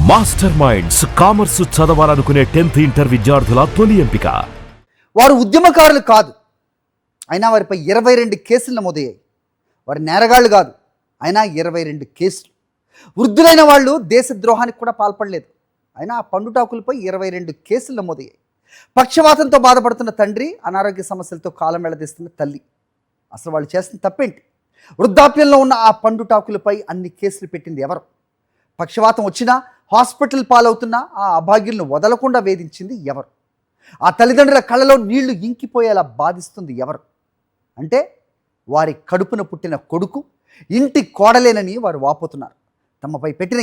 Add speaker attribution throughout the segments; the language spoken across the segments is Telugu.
Speaker 1: మాస్టర్ మైండ్స్ కామర్స్ చదవాలనుకునే 10th ఇంటర్ విద్యార్థుల తొలి ఎంపిక.
Speaker 2: వారు ఉద్యమకారులు కాదు, అయినా వారిపై 22 కేసులు నమోదయ్యాయి. వారు నేరగాళ్లు కాదు, అయినా 22 కేసులు. వృద్ధులైన వాళ్ళు దేశద్రోహానికి కూడా పాల్పడలేదు, అయినా ఆ పండుటాకులపై 22 కేసులు నమోదయ్యాయి. పక్షవాతంతో బాధపడుతున్న తండ్రి, అనారోగ్య సమస్యలతో కాలం వెళ్లదీస్తున్న తల్లి. అసలు వాళ్ళు చేస్తున్న తప్పేంటి? వృద్ధాప్యంలో ఉన్న ఆ పండుటాకులపై అన్ని కేసులు పెట్టింది ఎవరు? పక్షవాతం వచ్చినా హాస్పిటల్ పాలవుతున్నా ఆ అభాగ్యులను వదలకుండా వేధించింది ఎవరు? ఆ తల్లిదండ్రుల కళ్ళలో నీళ్లు ఇంకిపోయేలా బాధిస్తుంది ఎవరు? అంటే వారి కడుపున పుట్టిన కొడుకు, ఇంటి కోడలేనని వారు వాపోతున్నారు. తమపై పెట్టిన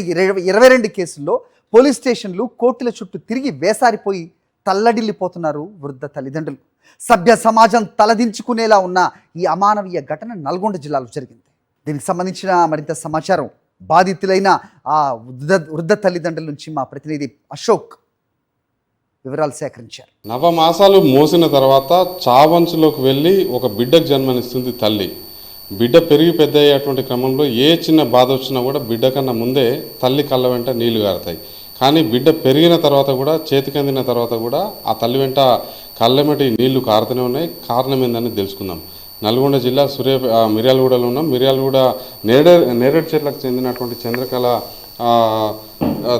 Speaker 2: 22 కేసుల్లో పోలీస్ స్టేషన్లు, కోర్టుల చుట్టూ తిరిగి వేసారిపోయి తల్లడిల్లిపోతున్నారు వృద్ధ తల్లిదండ్రులు. సభ్య సమాజం తలదించుకునేలా ఉన్న ఈ అమానవీయ ఘటన నల్గొండ జిల్లాలో జరిగింది. దీనికి సంబంధించిన మరింత సమాచారం బాధితులైన ఆ వృద్ధ తల్లిదండ్రుల నుంచి మా ప్రతినిధి అశోక్ వివరాలు సేకరించారు.
Speaker 3: నవమాసాలు మోసిన తర్వాత చావంచులోకి వెళ్ళి ఒక బిడ్డకు జన్మనిస్తుంది తల్లి. బిడ్డ పెరిగి పెద్ద అయ్యేటువంటి క్రమంలో ఏ చిన్న బాధ వచ్చినా కూడా బిడ్డ కన్నా ముందే తల్లి కళ్ళ వెంట నీళ్లు గారుతాయి. కానీ బిడ్డ పెరిగిన తర్వాత కూడా, చేతికందిన తర్వాత కూడా ఆ తల్లి వెంట కళ్ళెమటి నీళ్లు కారుతూనే ఉన్నాయి. కారణం ఏందని తెలుసుకుందాం. నల్గొండ జిల్లా మిర్యాలగూడలో ఉన్నాం. మిర్యాలగూడ నేరేడు చెట్లకు చెందినటువంటి చంద్రకళ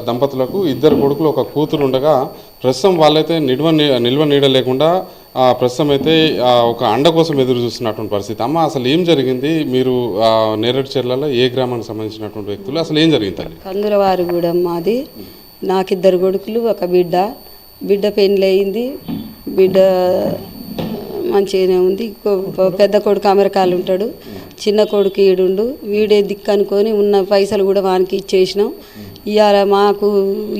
Speaker 3: దంపతులకు 2 కొడుకులు, 1 కూతురు ఉండగా ప్రస్తుతం వాళ్ళైతే నిల్వ నీడ లేకుండా ప్రస్తుతం అయితే ఒక అండ కోసం ఎదురు చూస్తున్నటువంటి పరిస్థితి. అమ్మ, అసలు ఏం జరిగింది? మీరు నేరేడు చెట్లలో ఏ గ్రామానికి సంబంధించినటువంటి వ్యక్తులు? అసలు ఏం జరిగింది తల్లి?
Speaker 4: కందులవారిగూడెం మాది. నాకు 2 కొడుకులు, 1 బిడ్డ. బిడ్డ పెళ్ళి అయింది. బిడ్డ మంచిగానే ఉంది. పెద్ద కొడుకు అమెరికాలో ఉంటాడు, చిన్న కొడుకు ఈడుండు. వీడే దిక్కు అనుకొని ఉన్న పైసలు కూడా వానికి ఇచ్చేసినాం. ఇవాళ మాకు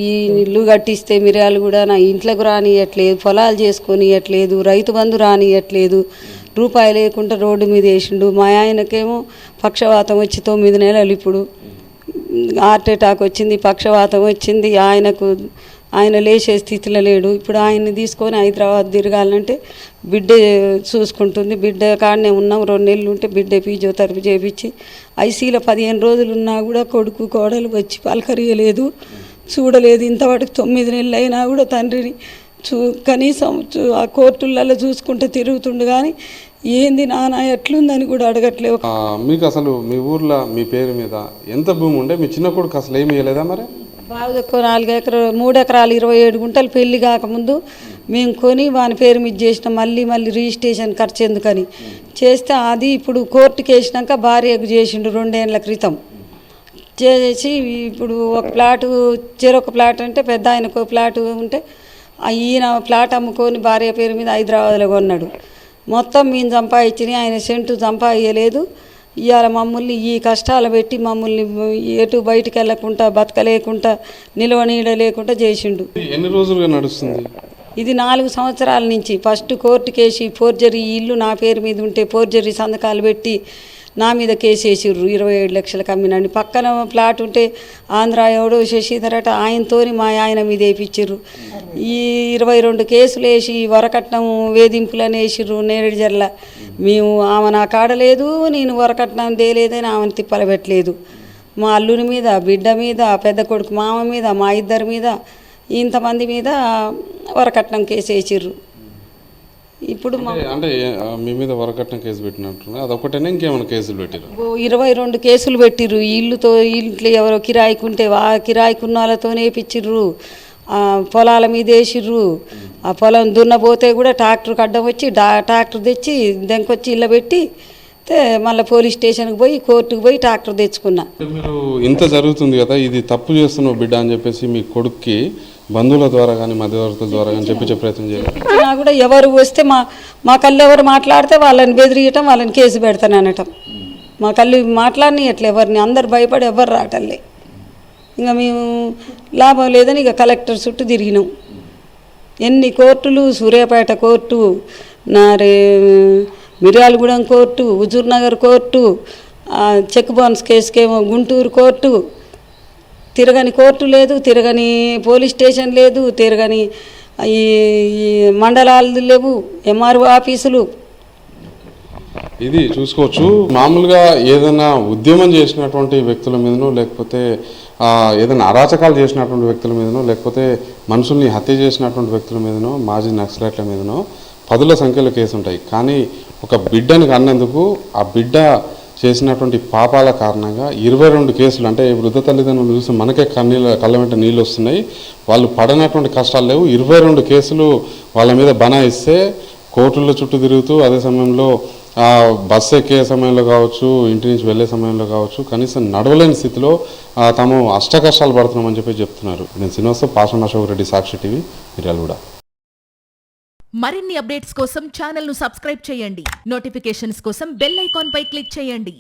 Speaker 4: ఈ ఇల్లు కట్టిస్తే మిర్యాలు కూడా నా ఇంట్లోకి రానియట్లేదు, పొలాలు చేసుకొనియట్లేదు, రైతు బంధు రానియట్లేదు, రూపాయి లేకుండా రోడ్డు మీద వేసిండు. మా ఆయనకేమో పక్షవాతం వచ్చి 9 నెలలు, ఇప్పుడు హార్ట్ అటాక్ వచ్చింది, పక్షవాతం వచ్చింది. ఆయన లేచే స్థితిలో లేడు. ఇప్పుడు ఆయన్ని తీసుకొని హైదరాబాద్ తిరగాలంటే బిడ్డ చూసుకుంటుంది. బిడ్డ కాడనే ఉన్నాం. 2 నెలలు ఉంటే బిడ్డ ఫిజియోథెరపీ చేయించి ఐసీలో 15 రోజులు ఉన్నా కూడా కొడుకు కోడలు వచ్చి పలకరియలేదు, చూడలేదు. ఇంతవరకు 9 నెలలు అయినా కూడా తండ్రిని కనీసం ఆ కోర్టులలో చూసుకుంటే తిరుగుతుండు, కానీ ఏంది నాన్న ఎట్లుందని కూడా అడగట్లేవు.
Speaker 3: మీకు అసలు మీ ఊర్లో మీ పేరు మీద ఎంత భూమి ఉండే? మీ చిన్న కొడుకు అసలు ఏమి ఇవ్వలేదా? మరి
Speaker 4: బాగా ఎక్కువ 3 ఎకరాలు 27 గుంటలు పెళ్లి కాకముందు మేము కొని వాని పేరు మీద చేసినాం. మళ్ళీ రిజిస్ట్రేషన్ ఖర్చు ఎందుకని చేస్తే అది ఇప్పుడు కోర్టుకి వేసినాక భార్యకు చేసిండు 2 ఏళ్ళ క్రితం. చేసి ఇప్పుడు ఒక ప్లాటు, చెరొక ప్లాట్ అంటే పెద్ద ఆయనకు ప్లాట్ ఉంటే ఈయన ప్లాట్ అమ్ముకొని భార్య పేరు మీద హైదరాబాద్లో కొన్నాడు. మొత్తం మేము సంపాదించినాయి, ఆయన సెంటు సంపాదించలేదు. ఇవాళ మమ్మల్ని ఈ కష్టాలు పెట్టి మమ్మల్ని ఎటు బయటికి వెళ్ళకుండా, బతకలేకుండా, నిల్వ నీడ లేకుండా చేసిండు.
Speaker 3: ఎన్ని రోజులుగా నడుస్తుంది
Speaker 4: ఇది? 4 సంవత్సరాల నుంచి. ఫస్ట్ కోర్టు కేసి ఫోర్జరీ, ఇల్లు నా పేరు మీద ఉంటే ఫోర్జరీ సంతకాలు పెట్టి నా మీద కేసు వేసిర్రు. 27 లక్షలకు అమ్మినండి. పక్కన ప్లాట్ ఉంటే ఆంధ్ర ఎవడో శశిధర్ అట, ఆయనతోని మా ఆయన మీద వేయించిర్రు. ఈ 22 కేసులు వేసి వరకట్నం వేధింపులని వేసిర్రు నేరేడు జర్ల. మేము ఆమె నా కాడలేదు, నేను వరకట్నం తేలేదని ఆమెను తిప్పలు పెట్టలేదు. మా అల్లుని మీద, బిడ్డ మీద, పెద్ద కొడుకు మామ మీద, మా 2 మీద, ఇంతమంది మీద వరకట్నం కేసు వేసిర్రు. ఇప్పుడు
Speaker 3: అంటే మీ మీద వరకట్నం కేసు పెట్టినట్టు అదొకటేనా, ఇంకేమైనా కేసులు పెట్టిరు?
Speaker 4: 22 కేసులు పెట్టిర్రు. ఇంట్లో ఎవరో కిరాయికుంటే ఆ కిరాయికున్న వాళ్ళతోనే వేయించిర్రు. పొలాల మీద వేసిర్రు. ఆ పొలం దున్నపోతే కూడా ట్రాక్టర్కి అడ్డం వచ్చి ట్రాక్టర్ తెచ్చి దెంకొచ్చి ఇళ్ళ పెట్టి మళ్ళీ పోలీస్ స్టేషన్కి పోయి, కోర్టుకు పోయి ట్రాక్టర్ తెచ్చుకున్నా.
Speaker 3: మీరు ఇంత జరుగుతుంది కదా, ఇది తప్పు చేస్తున్నావు బిడ్డ అని చెప్పేసి మీ కొడుక్కి బంధువుల ద్వారా కానీ మధ్యవర్తుల ద్వారా కానీ చెప్పే ప్రయత్నం చేయాలి.
Speaker 4: కూడా ఎవరు వస్తే మా కళ్ళు ఎవరు మాట్లాడితే వాళ్ళని బెదిరియటం, వాళ్ళని కేసు పెడతాను అనటం. మా కళ్ళు మాట్లాడిని ఎట్లా ఎవరిని, అందరు భయపడి ఎవరు రావటంలే. ఇంకా మేము లాభం లేదని ఇక కలెక్టర్ చుట్టూ తిరిగినాం. ఎన్ని కోర్టులు, Suryapet court, Miryalaguda court, Huzurnagar court, check bounce కేసుకేమో గుంటూరు కోర్టు. తిరగని కోర్టు లేదు, తిరగని పోలీస్ స్టేషన్ లేదు, తిరగని ఈ మండలాలు లేవు, ఎంఆర్ఓ ఆఫీసులు.
Speaker 3: ఇది చూసుకోవచ్చు. మామూలుగా ఏదైనా ఉద్యమం చేసినటువంటి వ్యక్తుల మీదనో లేకపోతే ఏదైనా అరాచకాలు చేసినటువంటి వ్యక్తుల మీదనో లేకపోతే మనుషుల్ని హత్య చేసినటువంటి వ్యక్తుల మీదనో మాజీ నక్సలైట్ల మీదనో పదుల సంఖ్యలో కేసు ఉంటాయి. కానీ ఒక బిడ్డని కన్నందుకు ఆ బిడ్డ చేసినటువంటి పాపాల కారణంగా 22 కేసులు, అంటే వృద్ధ తల్లిదండ్రులు చూసి మనకే కళ్ళ వెంట నీళ్ళు వస్తున్నాయి. వాళ్ళు పడినటువంటి కష్టాలు లేవు. 22 కేసులు వాళ్ళ మీద బనాయిస్తే కోర్టుల చుట్టూ తిరుగుతూ, అదే సమయంలో బస్సు ఎక్కే సమయంలో కావచ్చు, ఇంటి నుంచి వెళ్ళే సమయంలో కావచ్చు, కనీసం నడవలేని స్థితిలో తాము అష్టకష్టాలు పడుతున్నామని చెప్తున్నారు. నేను శ్రీనివాస పాషం అశోక్ రెడ్డి, సాక్షి టీవీ, మిర్యాలగూడ.
Speaker 5: మరిన్ని అప్డేట్స్ కోసం ఛానల్ ను సబ్స్క్రైబ్ చేయండి. నోటిఫికేషన్స్ కోసం బెల్ ఐకాన్ పై క్లిక్ చేయండి.